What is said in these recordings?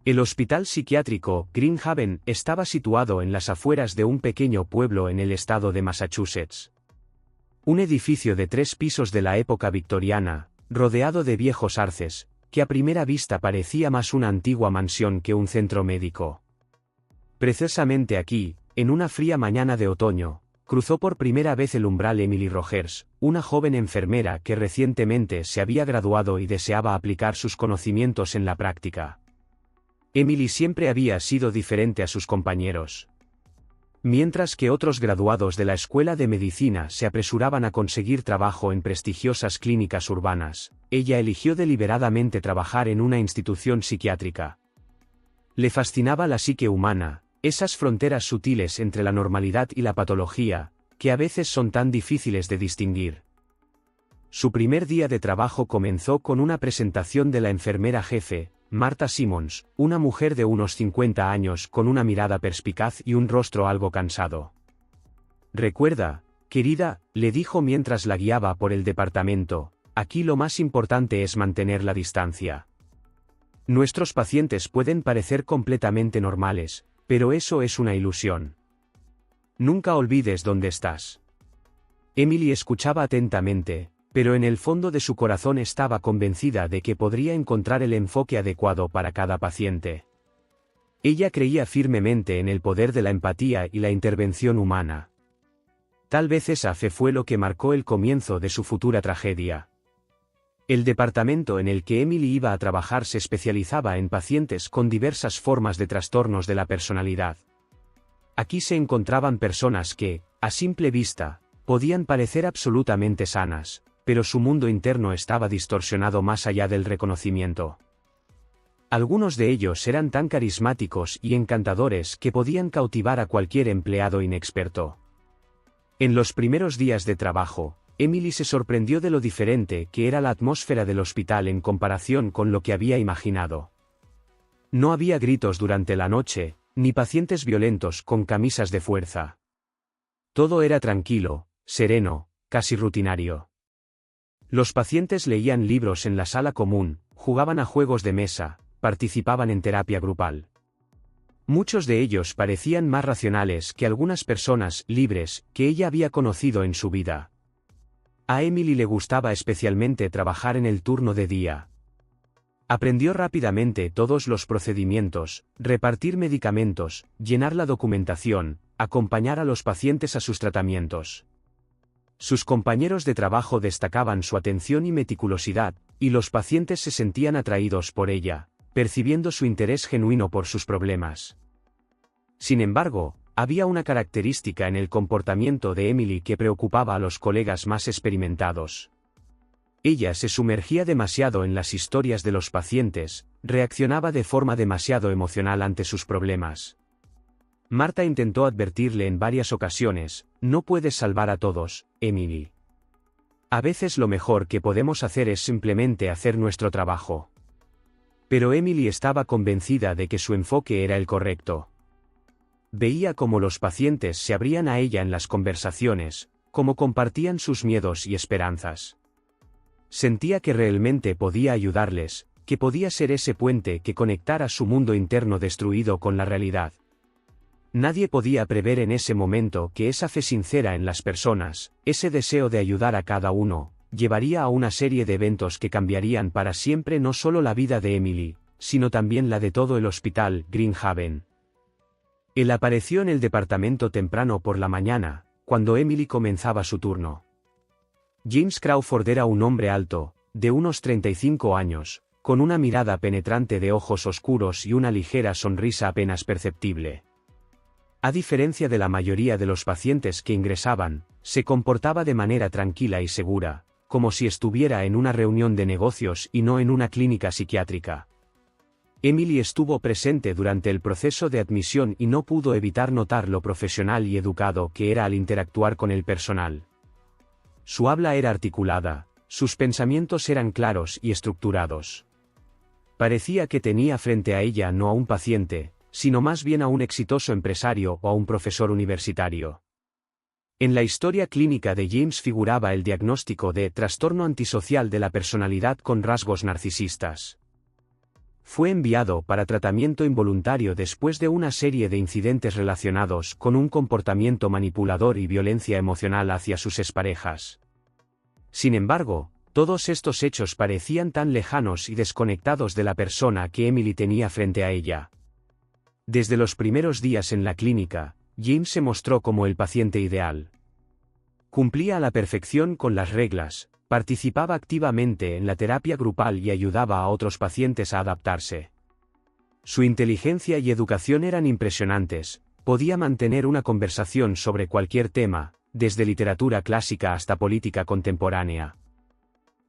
El hospital psiquiátrico Green Haven estaba situado en las afueras de un pequeño pueblo en el estado de Massachusetts. Un edificio de 3 pisos de la época victoriana, rodeado de viejos arces, que a primera vista parecía más una antigua mansión que un centro médico. Precisamente aquí, en una fría mañana de otoño, cruzó por primera vez el umbral Emily Rogers, una joven enfermera que recientemente se había graduado y deseaba aplicar sus conocimientos en la práctica. Emily siempre había sido diferente a sus compañeros. Mientras que otros graduados de la escuela de medicina se apresuraban a conseguir trabajo en prestigiosas clínicas urbanas, ella eligió deliberadamente trabajar en una institución psiquiátrica. Le fascinaba la psique humana, esas fronteras sutiles entre la normalidad y la patología, que a veces son tan difíciles de distinguir. Su primer día de trabajo comenzó con una presentación de la enfermera jefe, Martha Simmons, una mujer de unos 50 años con una mirada perspicaz y un rostro algo cansado. «Recuerda, querida», le dijo mientras la guiaba por el departamento, «aquí lo más importante es mantener la distancia. Nuestros pacientes pueden parecer completamente normales, pero eso es una ilusión. Nunca olvides dónde estás». Emily escuchaba atentamente, pero en el fondo de su corazón estaba convencida de que podría encontrar el enfoque adecuado para cada paciente. Ella creía firmemente en el poder de la empatía y la intervención humana. Tal vez esa fe fue lo que marcó el comienzo de su futura tragedia. El departamento en el que Emily iba a trabajar se especializaba en pacientes con diversas formas de trastornos de la personalidad. Aquí se encontraban personas que, a simple vista, podían parecer absolutamente sanas, pero su mundo interno estaba distorsionado más allá del reconocimiento. Algunos de ellos eran tan carismáticos y encantadores que podían cautivar a cualquier empleado inexperto. En los primeros días de trabajo, Emily se sorprendió de lo diferente que era la atmósfera del hospital en comparación con lo que había imaginado. No había gritos durante la noche, ni pacientes violentos con camisas de fuerza. Todo era tranquilo, sereno, casi rutinario. Los pacientes leían libros en la sala común, jugaban a juegos de mesa, participaban en terapia grupal. Muchos de ellos parecían más racionales que algunas personas libres que ella había conocido en su vida. A Emily le gustaba especialmente trabajar en el turno de día. Aprendió rápidamente todos los procedimientos, repartir medicamentos, llenar la documentación, acompañar a los pacientes a sus tratamientos. Sus compañeros de trabajo destacaban su atención y meticulosidad, y los pacientes se sentían atraídos por ella, percibiendo su interés genuino por sus problemas. Sin embargo, había una característica en el comportamiento de Emily que preocupaba a los colegas más experimentados. Ella se sumergía demasiado en las historias de los pacientes, reaccionaba de forma demasiado emocional ante sus problemas. Martha intentó advertirle en varias ocasiones: «No puedes salvar a todos, Emily. A veces lo mejor que podemos hacer es simplemente hacer nuestro trabajo». Pero Emily estaba convencida de que su enfoque era el correcto. Veía cómo los pacientes se abrían a ella en las conversaciones, cómo compartían sus miedos y esperanzas. Sentía que realmente podía ayudarles, que podía ser ese puente que conectara su mundo interno destruido con la realidad. Nadie podía prever en ese momento que esa fe sincera en las personas, ese deseo de ayudar a cada uno, llevaría a una serie de eventos que cambiarían para siempre no solo la vida de Emily, sino también la de todo el hospital Green Haven. Él apareció en el departamento temprano por la mañana, cuando Emily comenzaba su turno. James Crawford era un hombre alto, de unos 35 años, con una mirada penetrante de ojos oscuros y una ligera sonrisa apenas perceptible. A diferencia de la mayoría de los pacientes que ingresaban, se comportaba de manera tranquila y segura, como si estuviera en una reunión de negocios y no en una clínica psiquiátrica. Emily estuvo presente durante el proceso de admisión y no pudo evitar notar lo profesional y educado que era al interactuar con el personal. Su habla era articulada, sus pensamientos eran claros y estructurados. Parecía que tenía frente a ella no a un paciente, sino más bien a un exitoso empresario o a un profesor universitario. En la historia clínica de James figuraba el diagnóstico de trastorno antisocial de la personalidad con rasgos narcisistas. fue enviado para tratamiento involuntario después de una serie de incidentes relacionados con un comportamiento manipulador y violencia emocional hacia sus exparejas. Sin embargo, todos estos hechos parecían tan lejanos y desconectados de la persona que Emily tenía frente a ella. Desde los primeros días en la clínica, James se mostró como el paciente ideal. Cumplía a la perfección con las reglas, participaba activamente en la terapia grupal y ayudaba a otros pacientes a adaptarse. Su inteligencia y educación eran impresionantes, podía mantener una conversación sobre cualquier tema, desde literatura clásica hasta política contemporánea.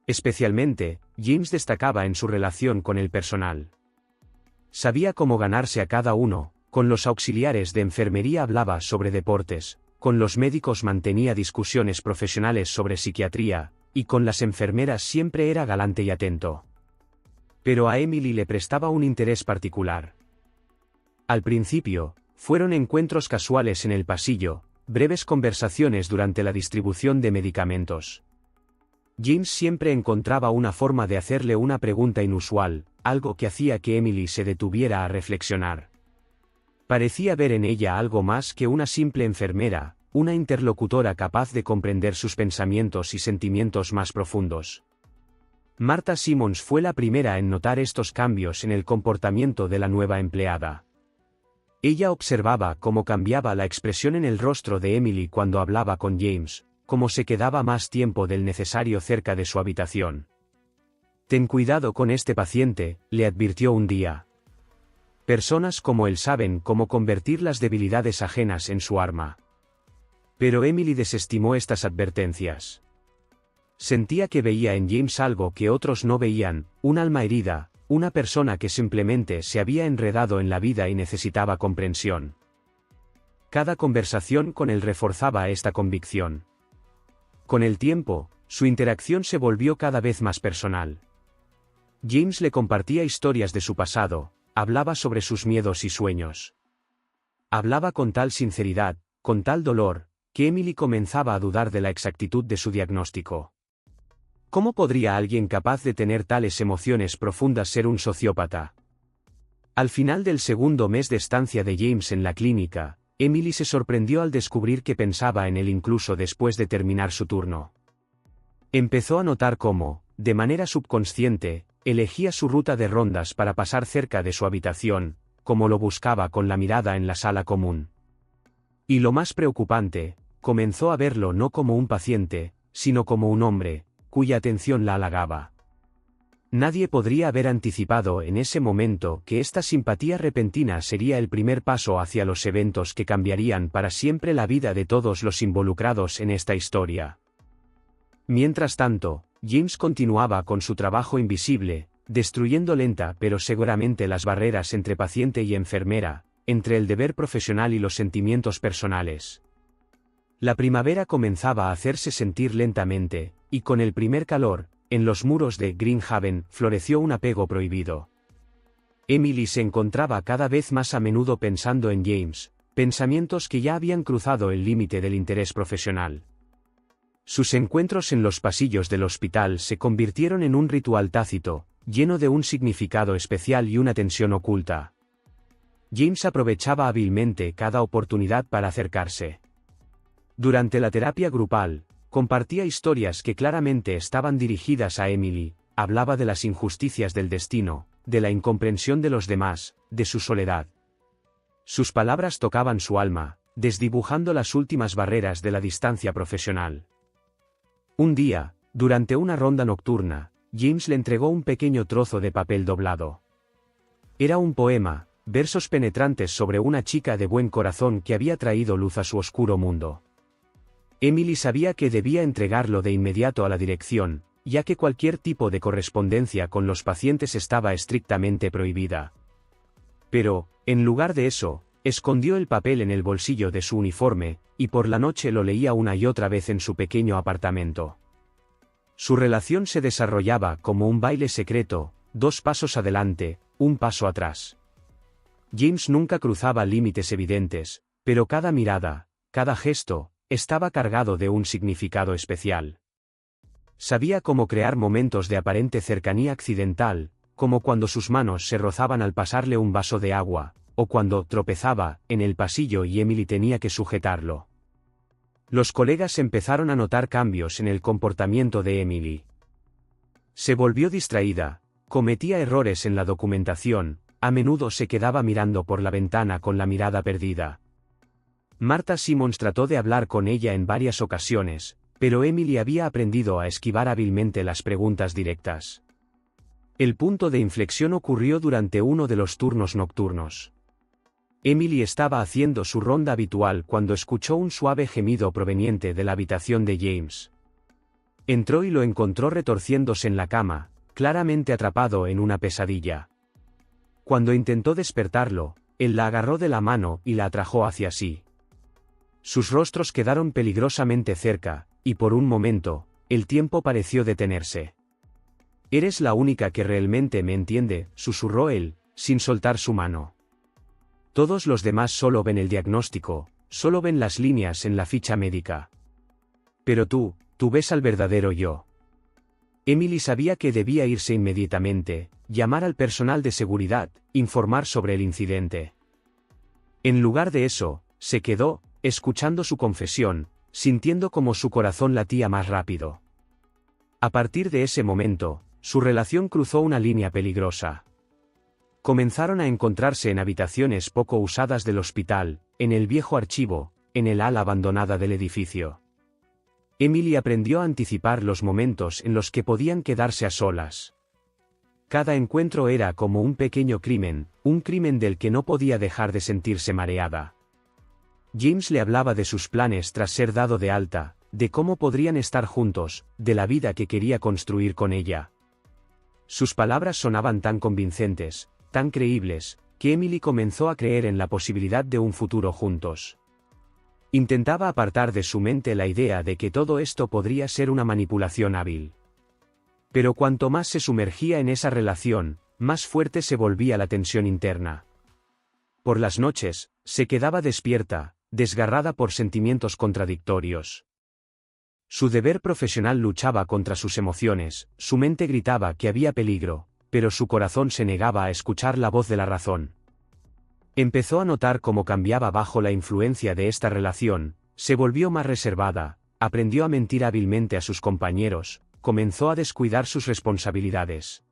Especialmente, James destacaba en su relación con el personal. Sabía cómo ganarse a cada uno, con los auxiliares de enfermería hablaba sobre deportes, con los médicos mantenía discusiones profesionales sobre psiquiatría, y con las enfermeras siempre era galante y atento. Pero a Emily le prestaba un interés particular. Al principio, fueron encuentros casuales en el pasillo, breves conversaciones durante la distribución de medicamentos. James siempre encontraba una forma de hacerle una pregunta inusual, algo que hacía que Emily se detuviera a reflexionar. Parecía ver en ella algo más que una simple enfermera, una interlocutora capaz de comprender sus pensamientos y sentimientos más profundos. Martha Simmons fue la primera en notar estos cambios en el comportamiento de la nueva empleada. Ella observaba cómo cambiaba la expresión en el rostro de Emily cuando hablaba con James, cómo se quedaba más tiempo del necesario cerca de su habitación. «Ten cuidado con este paciente», le advirtió un día. «Personas como él saben cómo convertir las debilidades ajenas en su arma». Pero Emily desestimó estas advertencias. Sentía que veía en James algo que otros no veían, un alma herida, una persona que simplemente se había enredado en la vida y necesitaba comprensión. Cada conversación con él reforzaba esta convicción. Con el tiempo, su interacción se volvió cada vez más personal. James le compartía historias de su pasado, hablaba sobre sus miedos y sueños. Hablaba con tal sinceridad, con tal dolor, que Emily comenzaba a dudar de la exactitud de su diagnóstico. ¿Cómo podría alguien capaz de tener tales emociones profundas ser un sociópata? Al final del segundo mes de estancia de James en la clínica, Emily se sorprendió al descubrir que pensaba en él incluso después de terminar su turno. Empezó a notar cómo, de manera subconsciente, elegía su ruta de rondas para pasar cerca de su habitación, como lo buscaba con la mirada en la sala común. Y lo más preocupante, comenzó a verlo no como un paciente, sino como un hombre, cuya atención la halagaba. Nadie podría haber anticipado en ese momento que esta simpatía repentina sería el primer paso hacia los eventos que cambiarían para siempre la vida de todos los involucrados en esta historia. Mientras tanto, James continuaba con su trabajo invisible, destruyendo lenta pero seguramente las barreras entre paciente y enfermera, entre el deber profesional y los sentimientos personales. La primavera comenzaba a hacerse sentir lentamente, y con el primer calor, en los muros de Green Haven floreció un apego prohibido. Emily se encontraba cada vez más a menudo pensando en James, pensamientos que ya habían cruzado el límite del interés profesional. Sus encuentros en los pasillos del hospital se convirtieron en un ritual tácito, lleno de un significado especial y una tensión oculta. James aprovechaba hábilmente cada oportunidad para acercarse. Durante la terapia grupal, compartía historias que claramente estaban dirigidas a Emily, hablaba de las injusticias del destino, de la incomprensión de los demás, de su soledad. Sus palabras tocaban su alma, desdibujando las últimas barreras de la distancia profesional. Un día, durante una ronda nocturna, James le entregó un pequeño trozo de papel doblado. Era un poema, versos penetrantes sobre una chica de buen corazón que había traído luz a su oscuro mundo. Emily sabía que debía entregarlo de inmediato a la dirección, ya que cualquier tipo de correspondencia con los pacientes estaba estrictamente prohibida. Pero, en lugar de eso, escondió el papel en el bolsillo de su uniforme, y por la noche lo leía una y otra vez en su pequeño apartamento. Su relación se desarrollaba como un baile secreto, 2 pasos adelante, 1 paso atrás. James nunca cruzaba límites evidentes, pero cada mirada, cada gesto, estaba cargado de un significado especial. Sabía cómo crear momentos de aparente cercanía accidental, como cuando sus manos se rozaban al pasarle un vaso de agua, o cuando tropezaba en el pasillo y Emily tenía que sujetarlo. Los colegas empezaron a notar cambios en el comportamiento de Emily. Se volvió distraída, cometía errores en la documentación, a menudo se quedaba mirando por la ventana con la mirada perdida. Martha Simmons trató de hablar con ella en varias ocasiones, pero Emily había aprendido a esquivar hábilmente las preguntas directas. El punto de inflexión ocurrió durante uno de los turnos nocturnos. Emily estaba haciendo su ronda habitual cuando escuchó un suave gemido proveniente de la habitación de James. Entró y lo encontró retorciéndose en la cama, claramente atrapado en una pesadilla. Cuando intentó despertarlo, él la agarró de la mano y la atrajo hacia sí. Sus rostros quedaron peligrosamente cerca, y por un momento, el tiempo pareció detenerse. «Eres la única que realmente me entiende», susurró él, sin soltar su mano. «Todos los demás solo ven el diagnóstico, solo ven las líneas en la ficha médica. Pero tú ves al verdadero yo». Emily sabía que debía irse inmediatamente, llamar al personal de seguridad, informar sobre el incidente. En lugar de eso, se quedó, escuchando su confesión, sintiendo como su corazón latía más rápido. A partir de ese momento, su relación cruzó una línea peligrosa. Comenzaron a encontrarse en habitaciones poco usadas del hospital, en el viejo archivo, en el ala abandonada del edificio. Emily aprendió a anticipar los momentos en los que podían quedarse a solas. Cada encuentro era como un pequeño crimen, un crimen del que no podía dejar de sentirse mareada. James le hablaba de sus planes tras ser dado de alta, de cómo podrían estar juntos, de la vida que quería construir con ella. Sus palabras sonaban tan convincentes, tan creíbles, que Emily comenzó a creer en la posibilidad de un futuro juntos. Intentaba apartar de su mente la idea de que todo esto podría ser una manipulación hábil. Pero cuanto más se sumergía en esa relación, más fuerte se volvía la tensión interna. Por las noches, se quedaba despierta, desgarrada por sentimientos contradictorios. Su deber profesional luchaba contra sus emociones, su mente gritaba que había peligro, pero su corazón se negaba a escuchar la voz de la razón. Empezó a notar cómo cambiaba bajo la influencia de esta relación, se volvió más reservada, aprendió a mentir hábilmente a sus compañeros, comenzó a descuidar sus responsabilidades.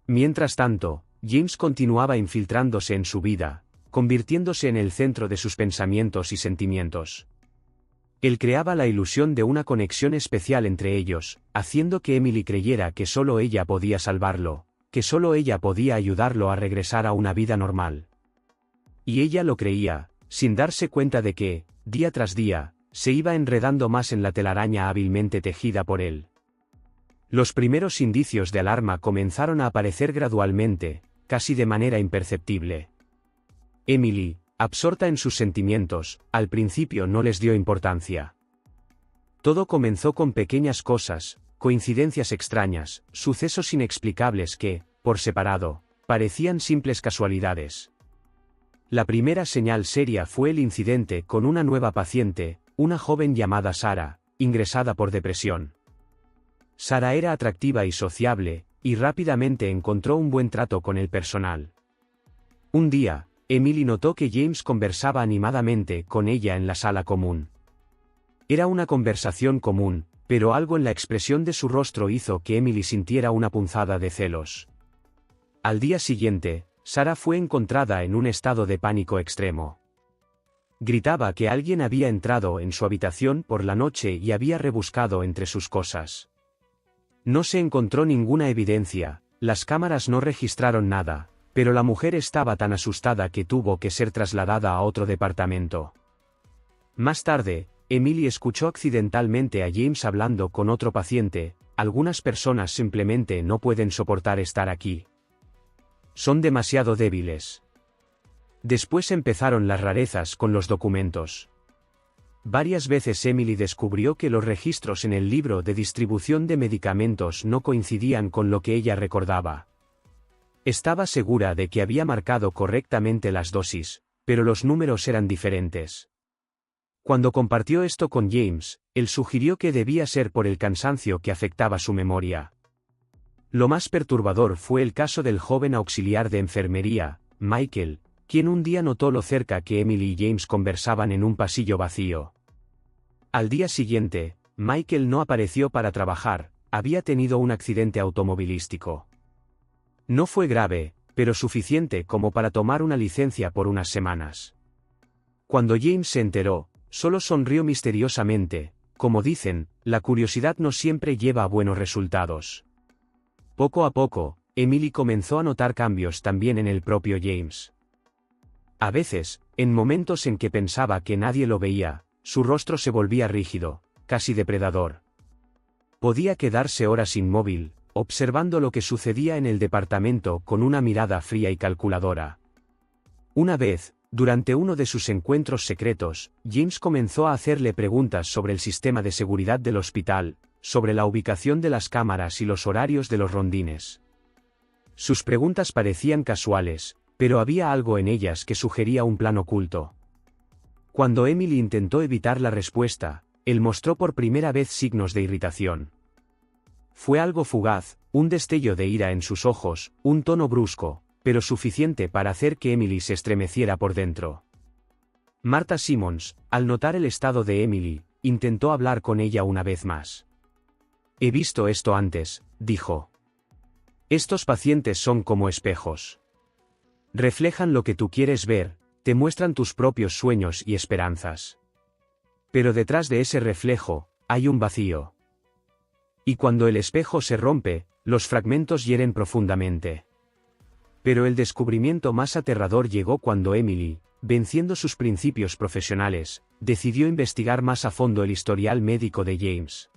Mientras tanto, James continuaba infiltrándose en su vida, convirtiéndose en el centro de sus pensamientos y sentimientos. Él creaba la ilusión de una conexión especial entre ellos, haciendo que Emily creyera que solo ella podía salvarlo, que solo ella podía ayudarlo a regresar a una vida normal. Y ella lo creía, sin darse cuenta de que, día tras día, se iba enredando más en la telaraña hábilmente tejida por él. Los primeros indicios de alarma comenzaron a aparecer gradualmente, casi de manera imperceptible. Emily, absorta en sus sentimientos, al principio no les dio importancia. Todo comenzó con pequeñas cosas, coincidencias extrañas, sucesos inexplicables que, por separado, parecían simples casualidades. La primera señal seria fue el incidente con una nueva paciente, una joven llamada Sarah, ingresada por depresión. Sarah era atractiva y sociable, y rápidamente encontró un buen trato con el personal. Un día, Emily notó que James conversaba animadamente con ella en la sala común. Era una conversación común, pero algo en la expresión de su rostro hizo que Emily sintiera una punzada de celos. Al día siguiente, Sarah fue encontrada en un estado de pánico extremo. Gritaba que alguien había entrado en su habitación por la noche y había rebuscado entre sus cosas. No se encontró ninguna evidencia, las cámaras no registraron nada, pero la mujer estaba tan asustada que tuvo que ser trasladada a otro departamento. Más tarde, Emily escuchó accidentalmente a James hablando con otro paciente: algunas personas simplemente no pueden soportar estar aquí. Son demasiado débiles. Después empezaron las rarezas con los documentos. Varias veces Emily descubrió que los registros en el libro de distribución de medicamentos no coincidían con lo que ella recordaba. Estaba segura de que había marcado correctamente las dosis, pero los números eran diferentes. Cuando compartió esto con James, él sugirió que debía ser por el cansancio que afectaba su memoria. Lo más perturbador fue el caso del joven auxiliar de enfermería, Michael, quien un día notó lo cerca que Emily y James conversaban en un pasillo vacío. Al día siguiente, Michael no apareció para trabajar, había tenido un accidente automovilístico. No fue grave, pero suficiente como para tomar una licencia por unas semanas. Cuando James se enteró, solo sonrió misteriosamente. Como dicen, la curiosidad no siempre lleva a buenos resultados. Poco a poco, Emily comenzó a notar cambios también en el propio James. A veces, en momentos en que pensaba que nadie lo veía, su rostro se volvía rígido, casi depredador. Podía quedarse horas inmóvil, observando lo que sucedía en el departamento con una mirada fría y calculadora. Una vez, durante uno de sus encuentros secretos, James comenzó a hacerle preguntas sobre el sistema de seguridad del hospital, sobre la ubicación de las cámaras y los horarios de los rondines. Sus preguntas parecían casuales, pero había algo en ellas que sugería un plan oculto. Cuando Emily intentó evitar la respuesta, él mostró por primera vez signos de irritación. Fue algo fugaz, un destello de ira en sus ojos, un tono brusco, pero suficiente para hacer que Emily se estremeciera por dentro. Martha Simmons, al notar el estado de Emily, intentó hablar con ella una vez más. «He visto esto antes», dijo. «Estos pacientes son como espejos. Reflejan lo que tú quieres ver, te muestran tus propios sueños y esperanzas. Pero detrás de ese reflejo, hay un vacío. Y cuando el espejo se rompe, los fragmentos hieren profundamente». Pero el descubrimiento más aterrador llegó cuando Emily, venciendo sus principios profesionales, decidió investigar más a fondo el historial médico de James.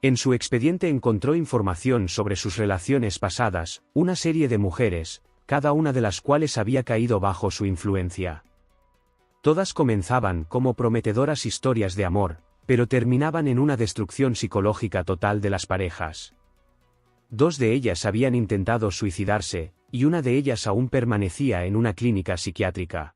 En su expediente encontró información sobre sus relaciones pasadas, una serie de mujeres, cada una de las cuales había caído bajo su influencia. Todas comenzaban como prometedoras historias de amor, pero terminaban en una destrucción psicológica total de las parejas. 2 de ellas habían intentado suicidarse, y una de ellas aún permanecía en una clínica psiquiátrica.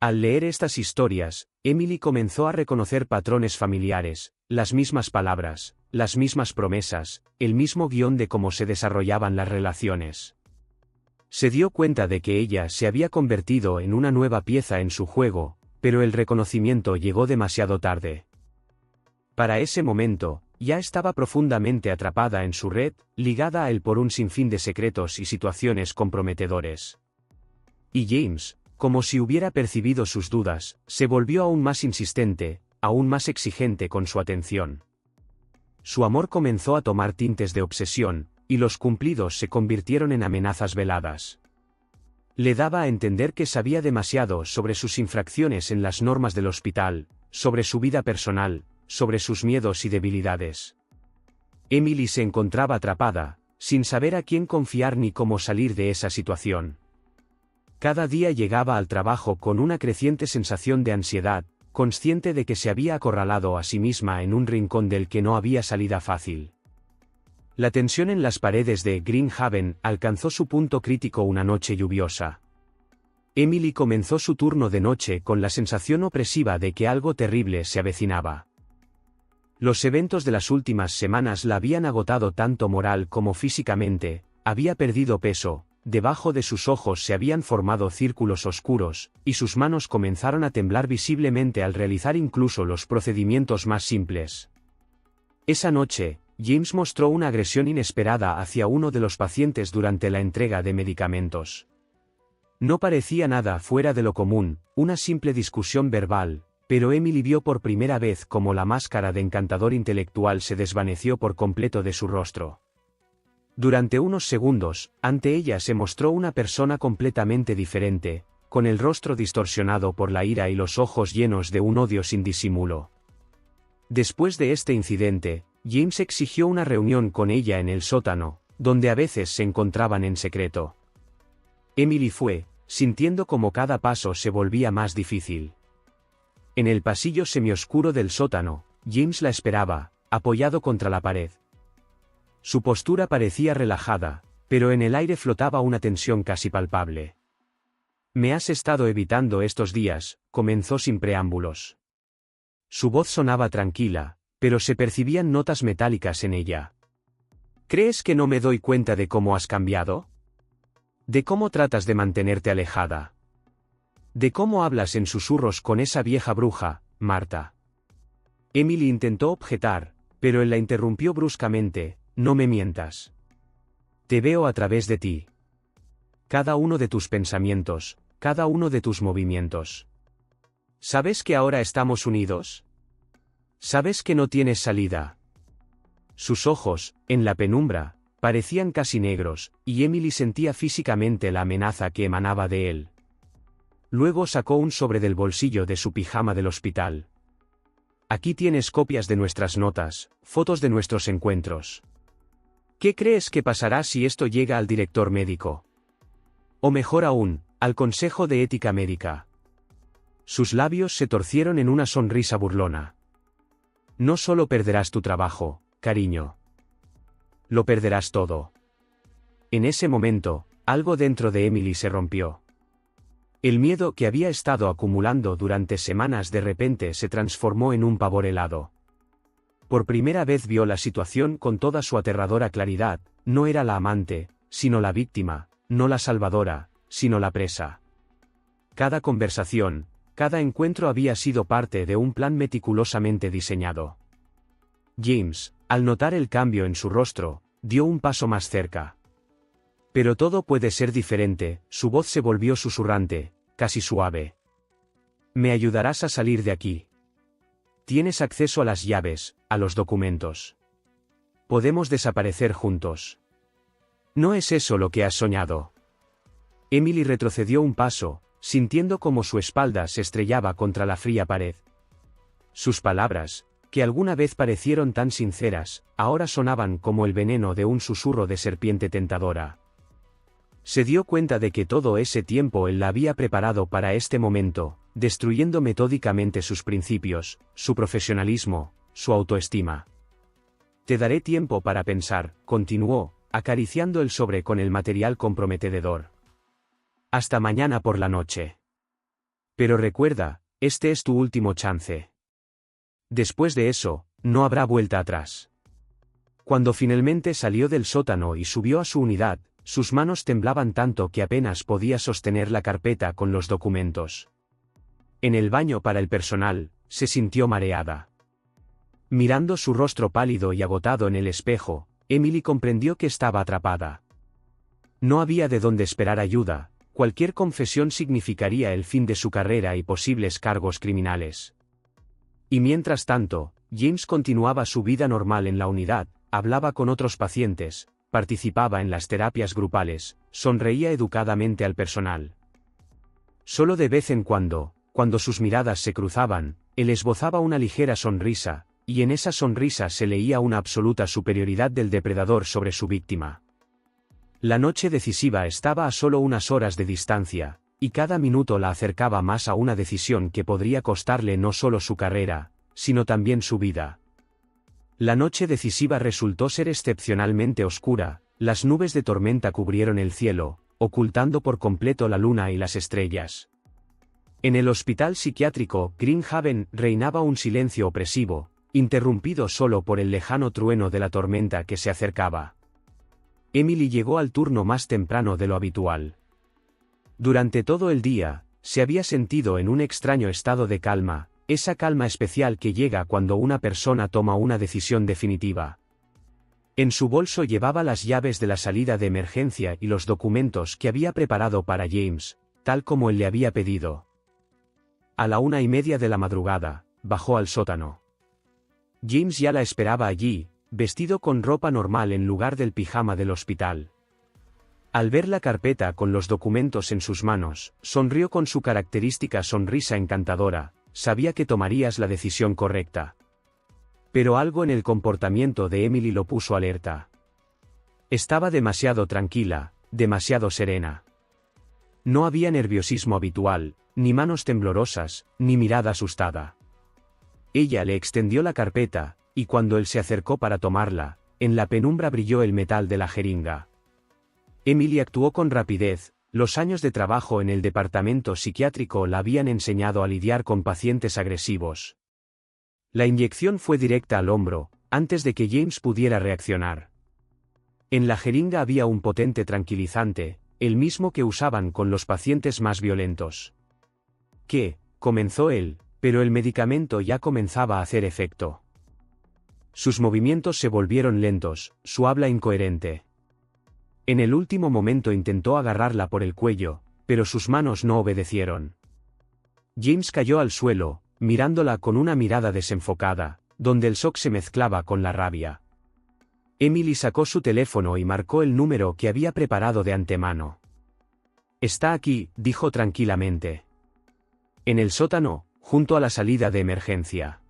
Al leer estas historias, Emily comenzó a reconocer patrones familiares, las mismas palabras, las mismas promesas, el mismo guión de cómo se desarrollaban las relaciones. Se dio cuenta de que ella se había convertido en una nueva pieza en su juego, pero el reconocimiento llegó demasiado tarde. Para ese momento, ya estaba profundamente atrapada en su red, ligada a él por un sinfín de secretos y situaciones comprometedores. Y James, como si hubiera percibido sus dudas, se volvió aún más insistente, aún más exigente con su atención. Su amor comenzó a tomar tintes de obsesión, y los cumplidos se convirtieron en amenazas veladas. Le daba a entender que sabía demasiado sobre sus infracciones en las normas del hospital, sobre su vida personal, sobre sus miedos y debilidades. Emily se encontraba atrapada, sin saber a quién confiar ni cómo salir de esa situación. Cada día llegaba al trabajo con una creciente sensación de ansiedad, consciente de que se había acorralado a sí misma en un rincón del que no había salida fácil. La tensión en las paredes de Green Haven alcanzó su punto crítico una noche lluviosa. Emily comenzó su turno de noche con la sensación opresiva de que algo terrible se avecinaba. Los eventos de las últimas semanas la habían agotado tanto moral como físicamente, había perdido peso, debajo de sus ojos se habían formado círculos oscuros, y sus manos comenzaron a temblar visiblemente al realizar incluso los procedimientos más simples. Esa noche, James mostró una agresión inesperada hacia uno de los pacientes durante la entrega de medicamentos. No parecía nada fuera de lo común, una simple discusión verbal, pero Emily vio por primera vez cómo la máscara de encantador intelectual se desvaneció por completo de su rostro. Durante unos segundos, ante ella se mostró una persona completamente diferente, con el rostro distorsionado por la ira y los ojos llenos de un odio sin disimulo. Después de este incidente, James exigió una reunión con ella en el sótano, donde a veces se encontraban en secreto. Emily fue, sintiendo como cada paso se volvía más difícil. En el pasillo semioscuro del sótano, James la esperaba, apoyado contra la pared. Su postura parecía relajada, pero en el aire flotaba una tensión casi palpable. «Me has estado evitando estos días», comenzó sin preámbulos. Su voz sonaba tranquila, pero se percibían notas metálicas en ella. ¿Crees que no me doy cuenta de cómo has cambiado? ¿De cómo tratas de mantenerte alejada? ¿De cómo hablas en susurros con esa vieja bruja, Marta? Emily intentó objetar, pero él la interrumpió bruscamente: no me mientas. Te veo a través de ti. Cada uno de tus pensamientos, cada uno de tus movimientos. ¿Sabes que ahora estamos unidos? ¿Sabes que no tienes salida? Sus ojos, en la penumbra, parecían casi negros, y Emily sentía físicamente la amenaza que emanaba de él. Luego sacó un sobre del bolsillo de su pijama del hospital. Aquí tienes copias de nuestras notas, fotos de nuestros encuentros. ¿Qué crees que pasará si esto llega al director médico? O mejor aún, al Consejo de Ética Médica. Sus labios se torcieron en una sonrisa burlona. No solo perderás tu trabajo, cariño. Lo perderás todo. En ese momento, algo dentro de Emily se rompió. El miedo que había estado acumulando durante semanas de repente se transformó en un pavor helado. Por primera vez vio la situación con toda su aterradora claridad: no era la amante, sino la víctima, no la salvadora, sino la presa. Cada conversación, cada encuentro había sido parte de un plan meticulosamente diseñado. James, al notar el cambio en su rostro, dio un paso más cerca. Pero todo puede ser diferente. Su voz se volvió susurrante, casi suave. ¿Me ayudarás a salir de aquí? Tienes acceso a las llaves, a los documentos. Podemos desaparecer juntos. ¿No es eso lo que has soñado? Emily retrocedió un paso, sintiendo como su espalda se estrellaba contra la fría pared. Sus palabras, que alguna vez parecieron tan sinceras, ahora sonaban como el veneno de un susurro de serpiente tentadora. Se dio cuenta de que todo ese tiempo él la había preparado para este momento, destruyendo metódicamente sus principios, su profesionalismo, su autoestima. Te daré tiempo para pensar, continuó, acariciando el sobre con el material comprometedor. Hasta mañana por la noche. Pero recuerda, este es tu último chance. Después de eso, no habrá vuelta atrás. Cuando finalmente salió del sótano y subió a su unidad, sus manos temblaban tanto que apenas podía sostener la carpeta con los documentos. En el baño para el personal, se sintió mareada. Mirando su rostro pálido y agotado en el espejo, Emily comprendió que estaba atrapada. No había de dónde esperar ayuda. Cualquier confesión significaría el fin de su carrera y posibles cargos criminales. Y mientras tanto, James continuaba su vida normal en la unidad, hablaba con otros pacientes, participaba en las terapias grupales, sonreía educadamente al personal. Solo de vez en cuando sus miradas se cruzaban, él esbozaba una ligera sonrisa, y en esa sonrisa se leía una absoluta superioridad del depredador sobre su víctima. La noche decisiva estaba a solo unas horas de distancia, y cada minuto la acercaba más a una decisión que podría costarle no solo su carrera, sino también su vida. La noche decisiva resultó ser excepcionalmente oscura, las nubes de tormenta cubrieron el cielo, ocultando por completo la luna y las estrellas. En el hospital psiquiátrico Green Haven reinaba un silencio opresivo, interrumpido solo por el lejano trueno de la tormenta que se acercaba. Emily llegó al turno más temprano de lo habitual. Durante todo el día, se había sentido en un extraño estado de calma, esa calma especial que llega cuando una persona toma una decisión definitiva. En su bolso llevaba las llaves de la salida de emergencia y los documentos que había preparado para James, tal como él le había pedido. A la 1:30 de la madrugada, bajó al sótano. James ya la esperaba allí, vestido con ropa normal en lugar del pijama del hospital. Al ver la carpeta con los documentos en sus manos, sonrió con su característica sonrisa encantadora: sabía que tomarías la decisión correcta. Pero algo en el comportamiento de Emily lo puso alerta. Estaba demasiado tranquila, demasiado serena. No había nerviosismo habitual, ni manos temblorosas, ni mirada asustada. Ella le extendió la carpeta, y cuando él se acercó para tomarla, en la penumbra brilló el metal de la jeringa. Emily actuó con rapidez. Los años de trabajo en el departamento psiquiátrico la habían enseñado a lidiar con pacientes agresivos. La inyección fue directa al hombro, antes de que James pudiera reaccionar. En la jeringa había un potente tranquilizante, el mismo que usaban con los pacientes más violentos. ¿Qué? Comenzó él, pero el medicamento ya comenzaba a hacer efecto. Sus movimientos se volvieron lentos, su habla incoherente. En el último momento intentó agarrarla por el cuello, pero sus manos no obedecieron. James cayó al suelo, mirándola con una mirada desenfocada, donde el shock se mezclaba con la rabia. Emily sacó su teléfono y marcó el número que había preparado de antemano. «Está aquí», dijo tranquilamente. «En el sótano, junto a la salida de emergencia».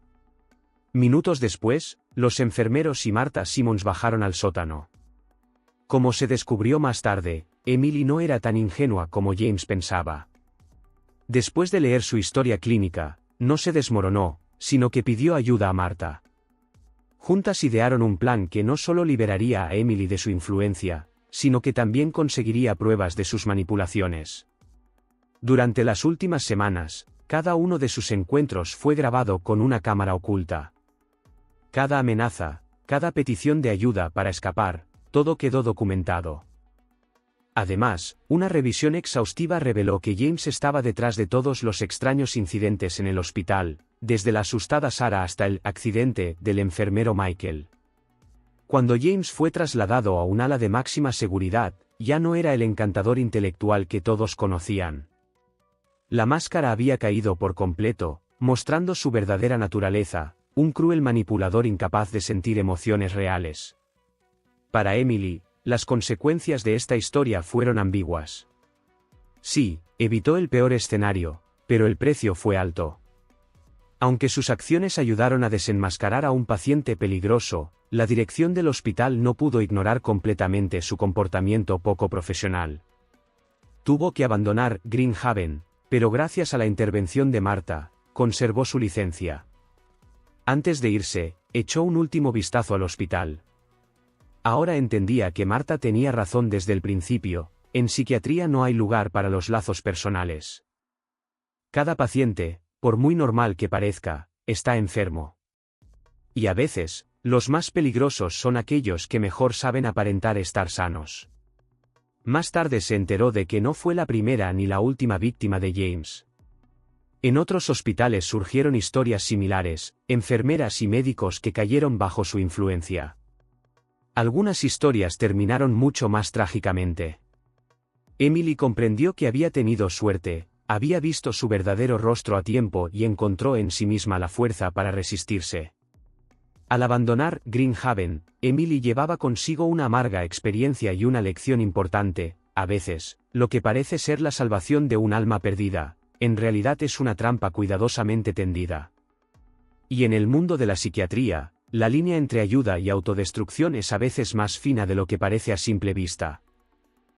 Minutos después, los enfermeros y Martha Simmons bajaron al sótano. Como se descubrió más tarde, Emily no era tan ingenua como James pensaba. Después de leer su historia clínica, no se desmoronó, sino que pidió ayuda a Martha. Juntas idearon un plan que no solo liberaría a Emily de su influencia, sino que también conseguiría pruebas de sus manipulaciones. Durante las últimas semanas, cada uno de sus encuentros fue grabado con una cámara oculta. Cada amenaza, cada petición de ayuda para escapar, todo quedó documentado. Además, una revisión exhaustiva reveló que James estaba detrás de todos los extraños incidentes en el hospital, desde la asustada Sarah hasta el accidente del enfermero Michael. Cuando James fue trasladado a un ala de máxima seguridad, ya no era el encantador intelectual que todos conocían. La máscara había caído por completo, mostrando su verdadera naturaleza, un cruel manipulador incapaz de sentir emociones reales. Para Emily, las consecuencias de esta historia fueron ambiguas. Sí, evitó el peor escenario, pero el precio fue alto. Aunque sus acciones ayudaron a desenmascarar a un paciente peligroso, la dirección del hospital no pudo ignorar completamente su comportamiento poco profesional. Tuvo que abandonar Green Haven, pero gracias a la intervención de Martha, conservó su licencia. Antes de irse, echó un último vistazo al hospital. Ahora entendía que Martha tenía razón desde el principio, en psiquiatría no hay lugar para los lazos personales. Cada paciente, por muy normal que parezca, está enfermo. Y a veces, los más peligrosos son aquellos que mejor saben aparentar estar sanos. Más tarde se enteró de que no fue la primera ni la última víctima de James. En otros hospitales surgieron historias similares, enfermeras y médicos que cayeron bajo su influencia. Algunas historias terminaron mucho más trágicamente. Emily comprendió que había tenido suerte, había visto su verdadero rostro a tiempo y encontró en sí misma la fuerza para resistirse. Al abandonar Green Haven, Emily llevaba consigo una amarga experiencia y una lección importante: a veces, lo que parece ser la salvación de un alma perdida, en realidad es una trampa cuidadosamente tendida. Y en el mundo de la psiquiatría, la línea entre ayuda y autodestrucción es a veces más fina de lo que parece a simple vista.